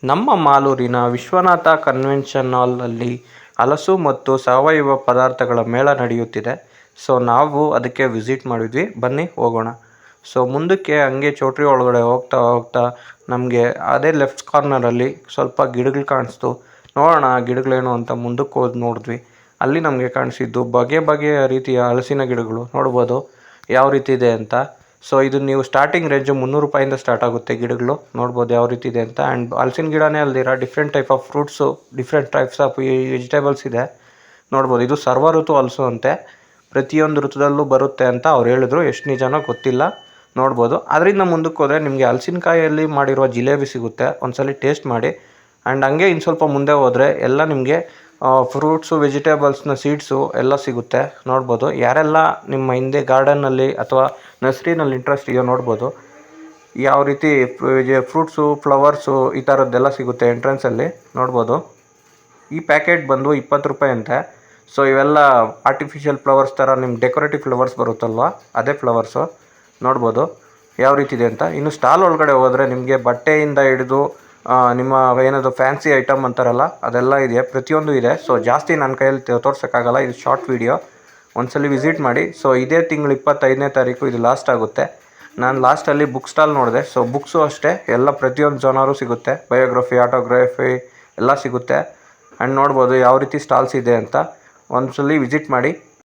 ನಮ್ಮ ಮಾಲೂರಿನ ವಿಶ್ವನಾಥ ಕನ್ವೆನ್ಷನ್ ಹಾಲ್ನಲ್ಲಿ ಹಲಸು ಮತ್ತು ಸಾವಯವ ಪದಾರ್ಥಗಳ ಮೇಳ ನಡೆಯುತ್ತಿದೆ. ಸೊ ನಾವು ಅದಕ್ಕೆ ವಿಸಿಟ್ ಮಾಡಿದ್ವಿ, ಬನ್ನಿ ಹೋಗೋಣ. ಸೊ ಮುಂದಕ್ಕೆ ಹಂಗೆ ಚೌಟ್ರಿ ಒಳಗಡೆ ಹೋಗ್ತಾ ಹೋಗ್ತಾ ನಮಗೆ ಅದೇ ಲೆಫ್ಟ್ ಕಾರ್ನರಲ್ಲಿ ಸ್ವಲ್ಪ ಗಿಡಗಳು ಕಾಣಿಸ್ತು. ನೋಡೋಣ ಆ ಗಿಡಗಳೇನು ಅಂತ ಮುಂದಕ್ಕೆ ಹೋಗಿ ನೋಡಿದ್ವಿ. ಅಲ್ಲಿ ನಮಗೆ ಕಾಣಿಸಿದ್ದು ಬಗೆ ಬಗೆಯ ರೀತಿಯ ಹಲಸಿನ ಗಿಡಗಳು ನೋಡ್ಬೋದು ಯಾವ ರೀತಿ ಇದೆ ಅಂತ. ಸೊ ಇದು ನೀವು ಸ್ಟಾರ್ಟಿಂಗ್ ರೇಂಜು 300 ರೂಪಾಯಿಂದ ಸ್ಟಾರ್ಟ್ ಆಗುತ್ತೆ ಗಿಡಗಳು, ನೋಡ್ಬೋದು ಯಾವ ರೀತಿ ಇದೆ ಅಂತ. ಆ್ಯಂಡ್ ಹಲಸಿನ ಗಿಡನೇ ಅಲ್ದಿರ different type of fruits, different types of vegetables ಇದೆ ನೋಡ್ಬೋದು. ಇದು ಸರ್ವ ಋತು ಹಲಸು ಅಂತೆ, ಪ್ರತಿಯೊಂದು ಋತುದಲ್ಲೂ ಬರುತ್ತೆ ಅಂತ ಅವ್ರು ಹೇಳಿದ್ರು. ಎಷ್ಟು ನಿಜನೋ ಗೊತ್ತಿಲ್ಲ, ನೋಡ್ಬೋದು. ಅದರಿಂದ ಮುಂದಕ್ಕೆ ಹೋದರೆ ನಿಮಗೆ ಹಲಸಿನಕಾಯಲ್ಲಿ ಮಾಡಿರುವ ಜಿಲೇಬಿ ಸಿಗುತ್ತೆ, ಒಂದ್ಸಲ ಟೇಸ್ಟ್ ಮಾಡಿ. ಆ್ಯಂಡ್ ಹಂಗೆ ಇನ್ನು ಸ್ವಲ್ಪ ಮುಂದೆ ಹೋದರೆ ಎಲ್ಲ ನಿಮಗೆ ಫ್ರೂಟ್ಸು, ವೆಜಿಟೇಬಲ್ಸ್ನ ಸೀಡ್ಸು ಎಲ್ಲ ಸಿಗುತ್ತೆ ನೋಡ್ಬೋದು. ಯಾರೆಲ್ಲ ನಿಮ್ಮ ಹಿಂದೆ ಗಾರ್ಡನ್ನಲ್ಲಿ ಅಥವಾ ನರ್ಸರಿನಲ್ಲಿ ಇಂಟ್ರೆಸ್ಟ್ ಇದೆಯೋ ನೋಡ್ಬೋದು ಯಾವ ರೀತಿ ಫ್ರೂಟ್ಸು, ಫ್ಲವರ್ಸು ಈ ಥರದ್ದೆಲ್ಲ ಸಿಗುತ್ತೆ ಎಂಟ್ರೆನ್ಸಲ್ಲಿ ನೋಡ್ಬೋದು. ಈ ಪ್ಯಾಕೆಟ್ ಬಂದು 20 ರೂಪಾಯಿ ಅಂತೆ. ಸೊ ಇವೆಲ್ಲ ಆರ್ಟಿಫಿಷಿಯಲ್ ಫ್ಲವರ್ಸ್ ಥರ ನಿಮ್ಮ ಡೆಕೋರೇಟಿವ್ ಫ್ಲವರ್ಸ್ ಬರುತ್ತಲ್ವ, ಅದೇ ಫ್ಲವರ್ಸು ನೋಡ್ಬೋದು ಯಾವ ರೀತಿ ಇದೆ ಅಂತ. ಇನ್ನು ಸ್ಟಾಲ್ ಒಳಗಡೆ ಹೋದರೆ ನಿಮಗೆ ಬಟ್ಟೆಯಿಂದ ಹಿಡಿದು ನಿಮ್ಮ ಏನದು ಫ್ಯಾನ್ಸಿ ಐಟಮ್ ಅಂತಾರಲ್ಲ ಅದೆಲ್ಲ ಇದೆ, ಪ್ರತಿಯೊಂದು ಇದೆ. ಸೊ ಜಾಸ್ತಿ ನನ್ನ ಕೈಯಲ್ಲಿ ತೋರ್ಸೋಕ್ಕಾಗಲ್ಲ, ಇದು ಶಾರ್ಟ್ ವೀಡಿಯೋ, ಒಂದ್ಸಲ ವಿಸಿಟ್ ಮಾಡಿ. ಸೊ ಇದೇ ತಿಂಗಳು 25ನೇ ತಾರೀಕು ಇದು ಲಾಸ್ಟ್ ಆಗುತ್ತೆ. ನಾನು ಲಾಸ್ಟಲ್ಲಿ ಬುಕ್ ಸ್ಟಾಲ್ ನೋಡಿದೆ. ಸೊ ಬುಕ್ಸು ಅಷ್ಟೇ, ಎಲ್ಲ ಪ್ರತಿಯೊಂದು ಜನರು ಸಿಗುತ್ತೆ, ಬಯೋಗ್ರಫಿ, ಆಟೋಗ್ರಫಿ ಎಲ್ಲ ಸಿಗುತ್ತೆ. ಆ್ಯಂಡ್ ನೋಡ್ಬೋದು ಯಾವ ರೀತಿ ಸ್ಟಾಲ್ಸ್ ಇದೆ ಅಂತ, ಒಂದ್ಸಲ ವಿಸಿಟ್ ಮಾಡಿ.